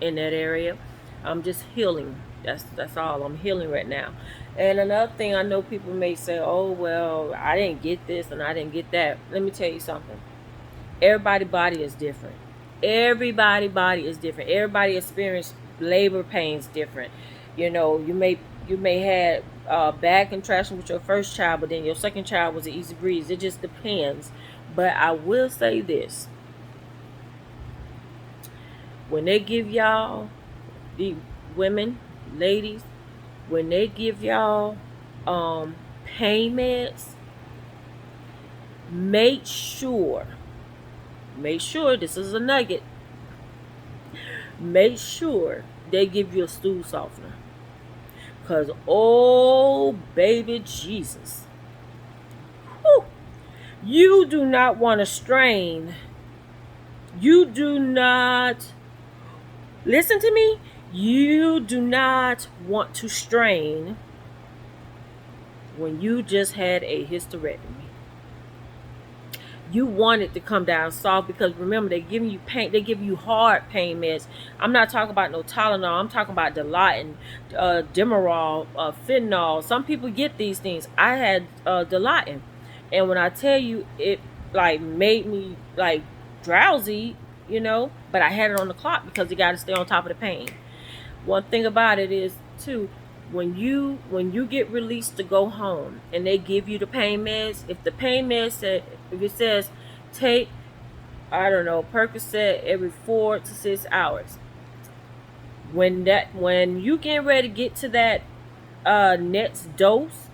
in that area. I'm just healing. That's all. I'm healing right now. And another thing, I know people may say, "Oh well, I didn't get this and I didn't get that." Let me tell you something. Everybody body is different. Everybody body is different. Everybody experience labor pains different. You know, you may had bad contraction with your first child, but then your second child was an easy breeze. It just depends. But I will say this: when they give y'all, the women, ladies, when they give y'all pain meds, make sure this is a nugget. Make sure they give you a stool softener. Because, oh, baby Jesus. Whew, you do not want to strain. You do not, listen to me, you do not want to strain when you just had a hysterectomy. You want it to come down soft, because remember, they're giving you pain. They give you hard pain meds. I'm not talking about no Tylenol. I'm talking about Dilaudid, Demerol, fentanyl. Some people get these things. I had Dilaudid, and when I tell you, it like made me like drowsy, but I had it on the clock because you got to stay on top of the pain. One thing about it is too, when you get released to go home and they give you the pain meds, if the pain meds if it says take, I don't know, Percocet every 4 to 6 hours, when you get ready to get to that next dose,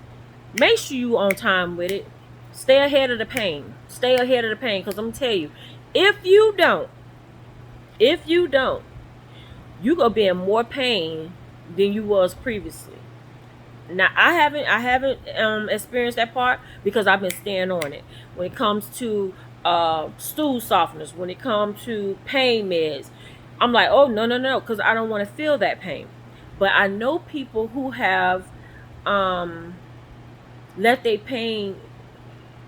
make sure you on time with it. Stay ahead of the pain. Because I'm gonna tell you, if you don't, you gonna be in more pain than you was previously. Now I haven't experienced that part because I've been staying on it. When it comes to stool softeners, when it comes to pain meds, I'm like, oh no, because I don't want to feel that pain. But I know people who have let their pain,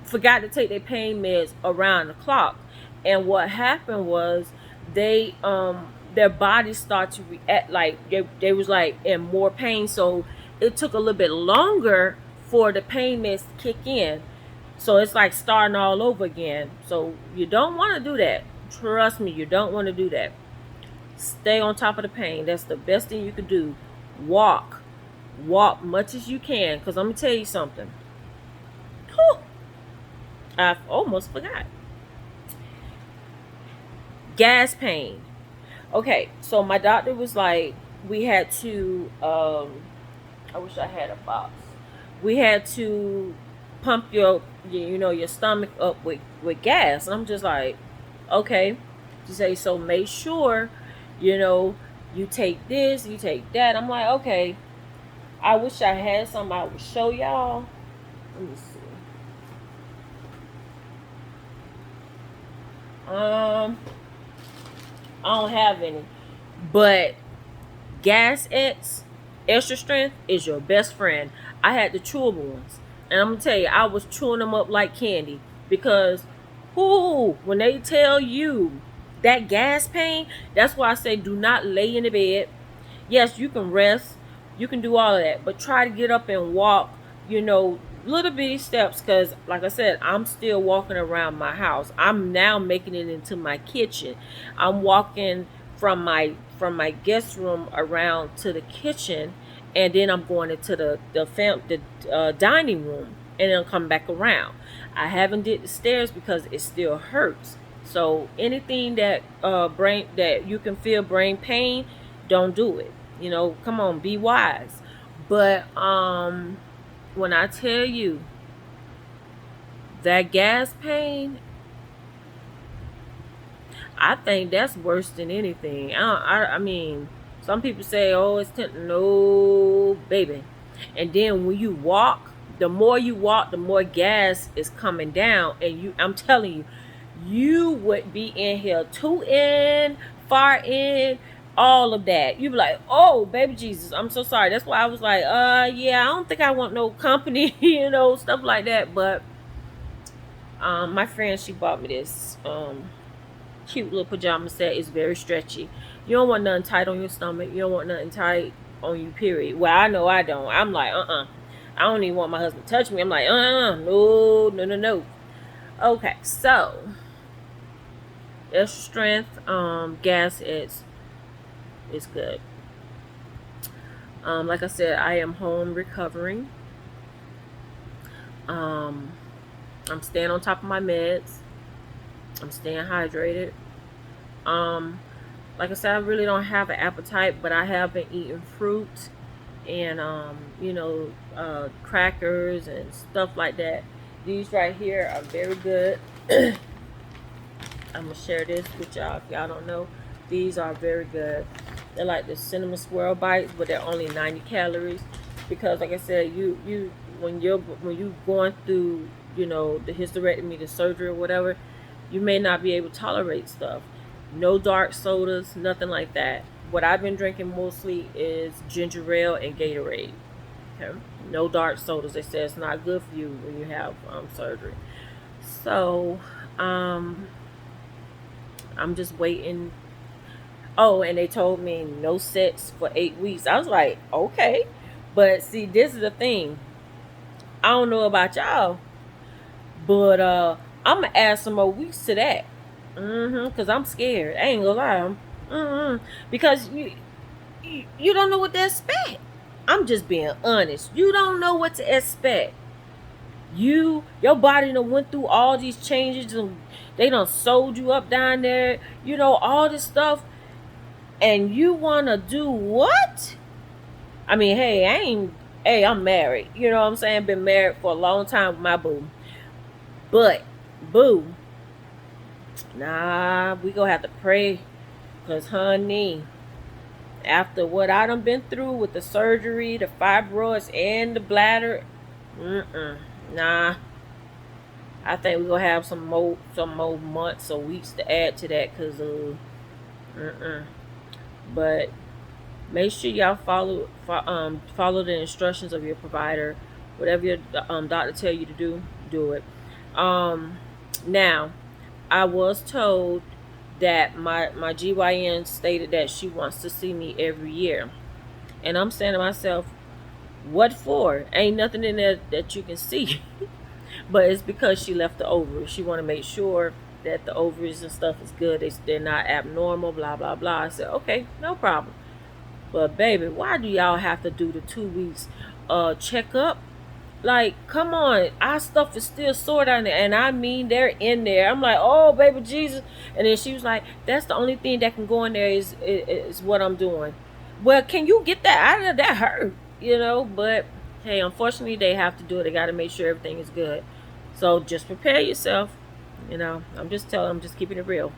forgot to take their pain meds around the clock, and what happened was they their bodies start to react like they was like in more pain, so it took a little bit longer for the pain meds to kick in, so it's like starting all over again. So you don't want to do that. Trust me, you don't want to do that. Stay on top of the pain. That's the best thing you could do. Walk much as you can, because I'm gonna tell you something. Whew, I almost forgot. Gas pain. Okay, so my doctor was like, we had to, I wish I had a box. We had to pump your stomach up with gas. And I'm just like, okay. She say, so make sure, you take this, you take that. I'm like, okay. I wish I had some I would show y'all. Let me see. I don't have any. But Gas X Extra Strength is your best friend. I had the chewable ones. And I'm going to tell you, I was chewing them up like candy. Because, when they tell you that gas pain, that's why I say do not lay in the bed. Yes, you can rest. You can do all of that. But try to get up and walk, little bitty steps, because like I said, I'm still walking around my house. I'm now making it into my kitchen. I'm walking from my guest room around to the kitchen, and then I'm going into the dining room, and then come back around. I haven't did the stairs because it still hurts. So anything that brain that you can feel brain pain, don't do it. Come on, be wise. But when I tell you that gas pain, I think that's worse than anything. I mean, some people say, oh, it's no, baby. And then when you walk, the more you walk, the more gas is coming down. And I'm telling you, you would be in here too in, far in, all of that. You'd be like, oh, baby Jesus, I'm so sorry. That's why I was like, yeah, I don't think I want no company, stuff like that. But my friend, she bought me this cute little pajama set. It's very stretchy. You don't want nothing tight on your stomach. You don't want nothing tight on you, period. Well, I know I don't. I'm like, I don't even want my husband to touch me. I'm like, no, no, no, no. Okay, so extra strength gas is good. Like I said, I am home recovering. Um, I'm staying on top of my meds. I'm staying hydrated. Um, like I said, I really don't have an appetite, but I have been eating fruit and crackers and stuff like that. These right here are very good. I'm gonna share this with y'all if y'all don't know. These are very good. They're like the cinnamon swirl bites, but they're only 90 calories. Because like I said, you when you going through, the hysterectomy, the surgery or whatever, you may not be able to tolerate stuff. No dark sodas, nothing like that. What I've been drinking mostly is ginger ale and Gatorade. Okay? No dark sodas. They say it's not good for you when you have surgery. So, I'm just waiting. Oh, and they told me no sex for 8 weeks. I was like, okay. But see, this is the thing. I don't know about y'all, but I'm gonna add some more weeks to that. Cause I'm scared. I ain't gonna lie. Because you don't know what to expect. I'm just being honest. You don't know what to expect. Your body done went through all these changes and they done sold you up down there, all this stuff, and you wanna do what? I mean, hey, I'm married. You know what I'm saying? Been married for a long time with my boo. But, boo, nah, we gonna have to pray. Cause honey, after what I done been through with the surgery, the fibroids and the bladder, nah. I think we're gonna have some more months or weeks to add to that, cause but make sure y'all follow the instructions of your provider. Whatever your doctor tell you to do it. Now, I was told that my GYN stated that she wants to see me every year, and I'm saying to myself, what for? Ain't nothing in there that you can see. But it's because she left the ovaries. She want to make sure that the ovaries and stuff is good. They're not abnormal, blah, blah, blah. I said, okay, no problem. But baby, why do y'all have to do the 2 weeks checkup? Like, come on, our stuff is still sorted on there, and I mean they're in there. I'm like, oh baby Jesus, and then she was like, that's the only thing that can go in there is what I'm doing. Well, can you get that out of there? That hurt, But hey, unfortunately, they have to do it. They got to make sure everything is good. So just prepare yourself. I'm just keeping it real.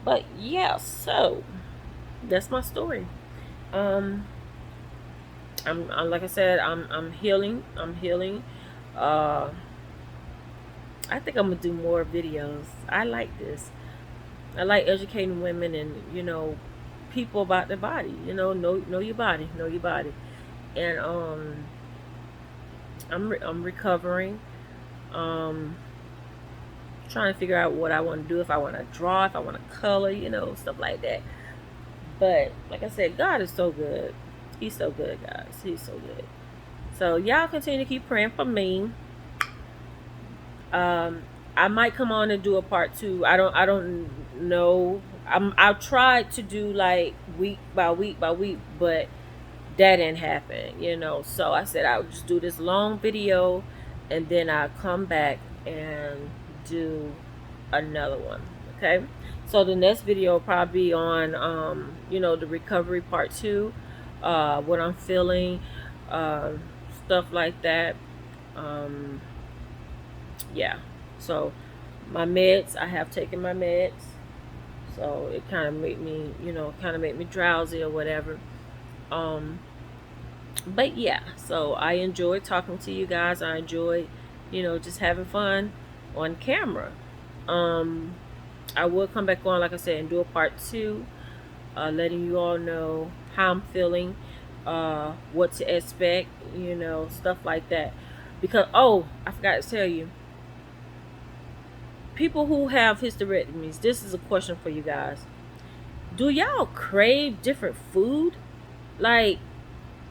But yeah, so that's my story. I'm like I said, I'm healing. I'm healing. Uh, I think I'm gonna do more videos. I like this. I like educating women and people about their body. Know your body. Know your body. And I'm recovering. Um, Trying to figure out what I want to do. If I want to draw, if I want to color, stuff like that. But like I said, God is so good. He's so good, guys. He's so good. So y'all continue to keep praying for me. I might come on and do a part 2. I don't know. I've tried to do like week by week by week, but that didn't happen. So I said I would just do this long video, and then I'll come back and do another one. Okay. So the next video will probably be on the recovery part 2, what I'm feeling, uh, stuff like that. Um, yeah. So my meds, I have taken my meds. So it kind of made me, drowsy or whatever. But yeah, so I enjoyed talking to you guys. I enjoyed, just having fun on camera. I will come back on, like I said, and do a part 2, letting you all know how I'm feeling, what to expect, stuff like that. Because, I forgot to tell you, people who have hysterectomies, this is a question for you guys. Do y'all crave different food? Like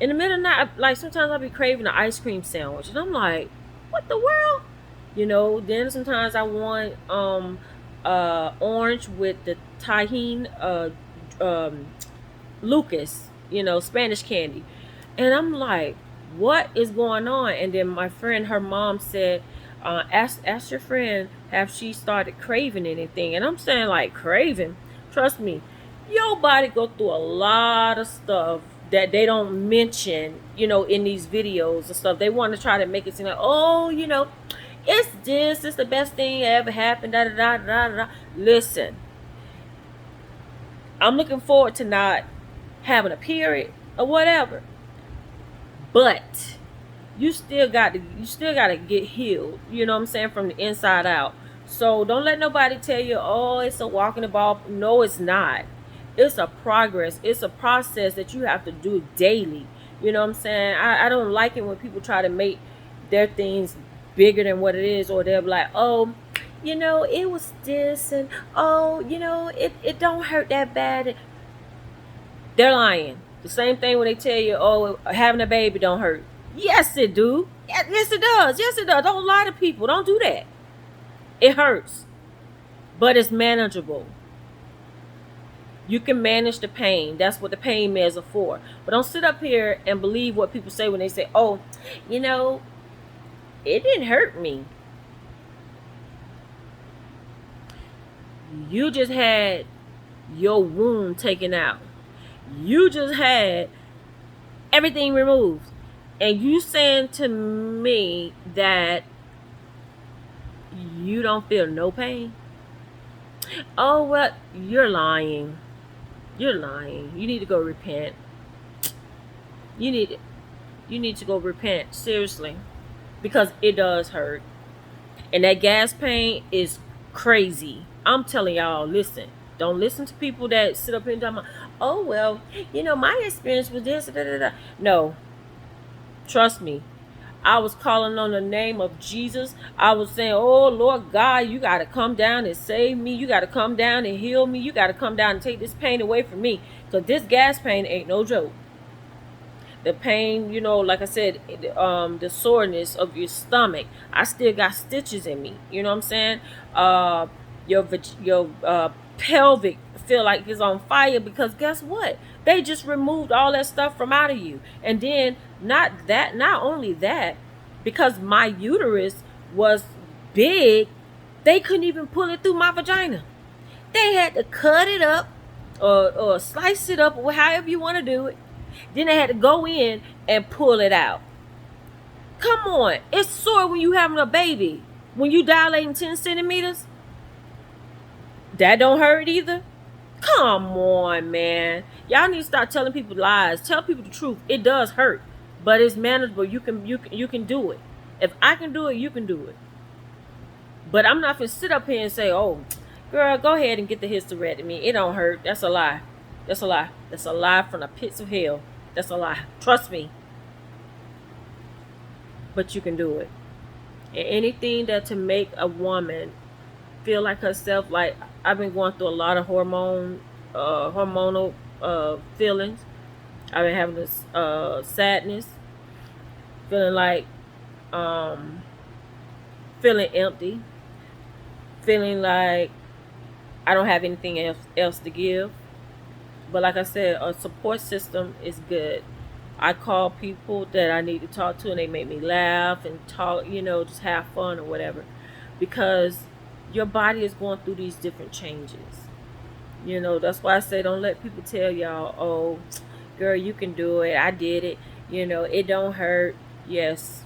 in the middle of the night, like sometimes I'll be craving an ice cream sandwich, and I'm like, what the world? Then sometimes I want orange with the tahine um Lucas, Spanish candy. And I'm like, what is going on? And then my friend, her mom said, ask your friend, have she started craving anything? And I'm saying, like, craving. Trust me, your body go through a lot of stuff that they don't mention, in these videos and stuff. They want to try to make it seem like, oh, it's the best thing that ever happened. Da da da da da. Listen, I'm looking forward to not having a period or whatever. But you still got to get healed, you know what I'm saying, from the inside out. So don't let nobody tell you, oh, it's a walk in the ball. No, it's not. It's a progress. It's a process that you have to do daily. You know what I'm saying? I don't like it when people try to make their things bigger than what it is, or they'll be like, oh, it was this, and oh, it don't hurt that bad. They're lying. The same thing when they tell you, oh, having a baby don't hurt. Yes, it do. Yes, it does. Yes, it does. Don't lie to people. Don't do that. It hurts, but it's manageable. You can manage the pain. That's what the pain meds are for. But don't sit up here and believe what people say when they say, oh, it didn't hurt me. You just had your wound taken out. You just had everything removed. And you saying to me that you don't feel no pain? Oh, well, you're lying. You're lying. You need to go repent. You need to go repent, seriously, because it does hurt. And that gas pain is crazy. I'm telling y'all, listen. Don't listen to people that sit up here and talk about, oh, well, my experience with this. Da, da, da. No, trust me. I was calling on the name of Jesus. I was saying, oh, Lord God, you got to come down and save me. You got to come down and heal me. You got to come down and take this pain away from me. Because this gas pain ain't no joke. The pain, like I said, the soreness of your stomach. I still got stitches in me. You know what I'm saying? Your pelvic feel like it's on fire, because guess what? They just removed all that stuff from out of you. And then not only that, because my uterus was big, they couldn't even pull it through my vagina. They had to cut it up, or slice it up, or however you want to do it. Then they had to go in and pull it out. Come on. It's sore when you having a baby. When you dilating 10 centimeters, that don't hurt either. Come on, man. Y'all need to start telling people lies. Tell people the truth. It does hurt, but it's manageable. You can do it. If I can do it, you can do it. But I'm not gonna sit up here and say, oh, girl, go ahead and get the hysterectomy. It don't hurt. That's a lie. That's a lie. That's a lie from the pits of hell. That's a lie. Trust me. But you can do it. And anything that to make a woman feel like herself, like I've been going through a lot of hormonal feelings. I've been having this sadness, feeling like feeling empty, feeling like I don't have anything else to give. But like I said, a support system is good. I call people that I need to talk to, and they make me laugh and talk, just have fun or whatever. Because your body is going through these different changes. That's why I say don't let people tell y'all, oh, girl, you can do it. I did it. It don't hurt. Yes.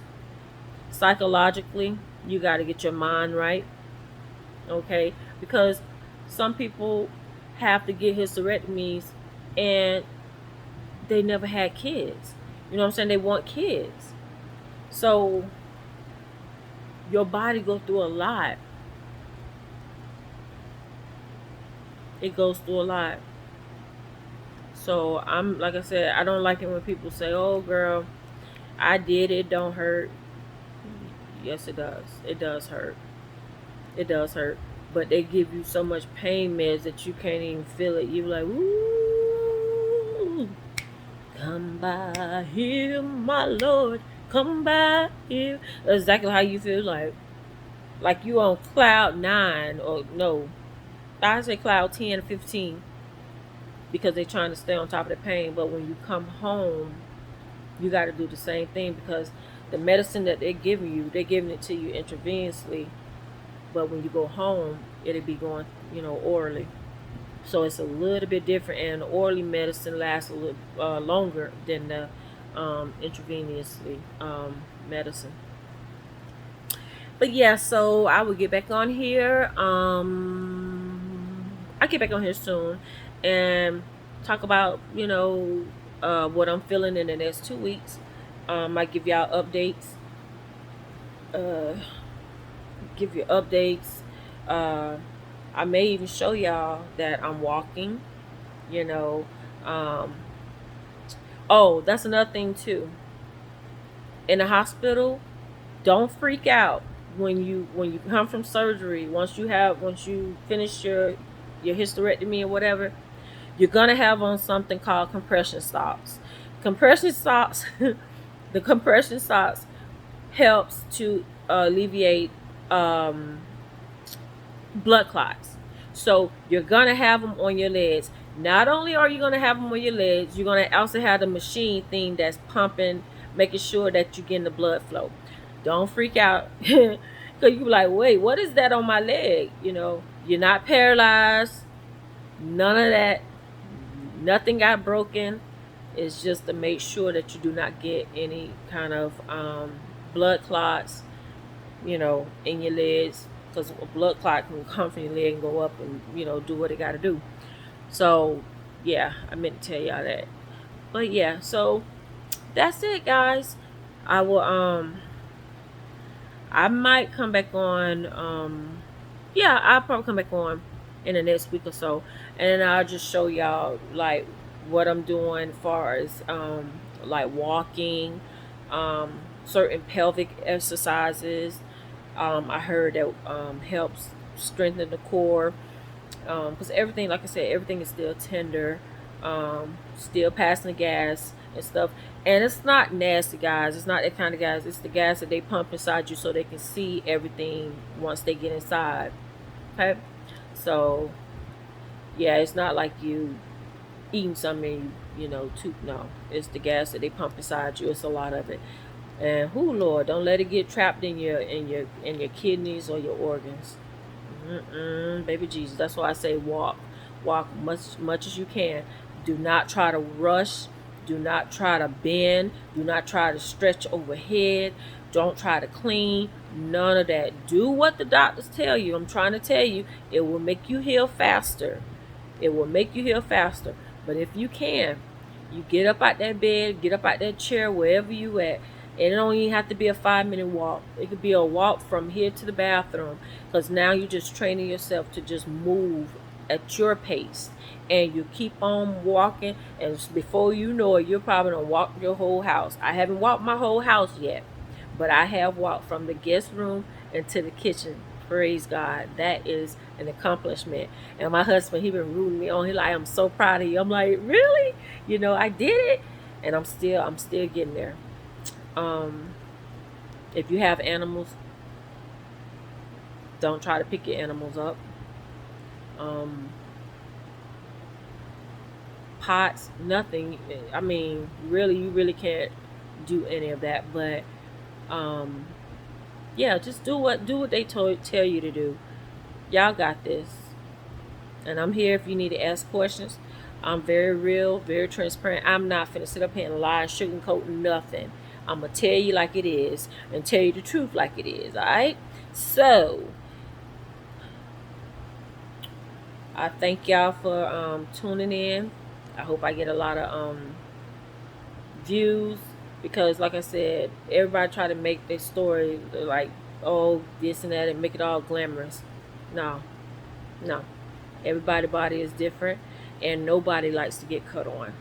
Psychologically, you got to get your mind right. Okay? Because some people have to get hysterectomies and they never had kids. You know what I'm saying? They want kids. So your body goes through a lot. It goes through a lot. So I'm, like I said, I don't like it when people say, oh girl, I did it, don't hurt. Yes, it does. It does hurt. It does hurt. but they give you so much pain meds that you can't even feel it. You're like, ooh, come by here, my Lord, come by here. That's exactly how you feel, like you on cloud 9, or no, I say cloud 10, 15, because they're trying to stay on top of the pain. But when you come home, you got to do the same thing, because the medicine that they're giving you, they're giving it to you intravenously, but when you go home, it'll be going, orally. So it's a little bit different, and the orally medicine lasts a little longer than the intravenously medicine. But yeah, so I will get back on here. I'll get back on here soon and talk about, what I'm feeling in the next 2 weeks. I give y'all updates. Uh, give you updates. Uh, I may even show y'all that I'm walking. You know. Oh, that's another thing too. In the hospital, don't freak out when you come from surgery. Once you finish your hysterectomy or whatever, you're gonna have on something called compression socks. Compression socks, the compression socks helps to alleviate blood clots. So you're gonna have them on your legs. Not only are you gonna have them on your legs, you're gonna also have the machine thing that's pumping, making sure that you're getting the blood flow. Don't freak out, because you're like, wait, what is that on my leg? You're not paralyzed. None of that. Nothing got broken. It's just to make sure that you do not get any kind of blood clots, in your legs, because a blood clot can come from your leg and go up and do what it got to do. So yeah, I meant to tell y'all that. But yeah, so that's it, guys. I will I might come back on. Yeah, I'll probably come back on in the next week or so, and then I'll just show y'all like what I'm doing as far as like walking, certain pelvic exercises. I heard that helps strengthen the core, because everything, like I said, everything is still tender, still passing the gas and stuff. And it's not nasty, guys. It's not that kind of gas. It's the gas that they pump inside you so they can see everything once they get inside. Okay, so yeah, it's not like you eating something, no, it's the gas that they pump inside you. It's a lot of it. And who, Lord, don't let it get trapped in your kidneys or your organs. Baby Jesus. That's why I say walk much as you can. Do not try to rush. Do not try to bend. Do not try to stretch overhead. Don't try to clean. None of that. Do what the doctors tell you. I'm trying to tell you, it will make you heal faster. It will make you heal faster. But if you can, you get up out that bed, get up out that chair, wherever you at. And it don't even have to be a 5-minute walk. It could be a walk from here to the bathroom. Because now you're just training yourself to just move at your pace. And you keep on walking. And before you know it, you're probably going to walk your whole house. I haven't walked my whole house yet. But I have walked from the guest room into the kitchen. Praise God. That is an accomplishment. And my husband, he been rooting me on. He like, I'm so proud of you. I'm like, really? I did it. And I'm still getting there. If you have animals, don't try to pick your animals up. Pots, nothing. I mean, really, you really can't do any of that. But yeah, just do what they tell you to do. Y'all got this. And I'm here if you need to ask questions. I'm very real, very transparent. I'm not finna sit up here and lie and sugarcoat nothing. I'm going to tell you like it is and tell you the truth like it is, all right? So, I thank y'all for tuning in. I hope I get a lot of views, because, like I said, everybody try to make their story like, oh, this and that, and make it all glamorous. No. Everybody's body is different, and nobody likes to get cut on.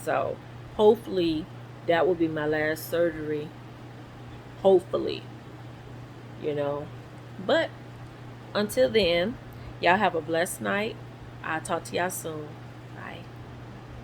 So, hopefully, that will be my last surgery. Hopefully. But until then, Y'all have a blessed night. I'll talk to y'all soon.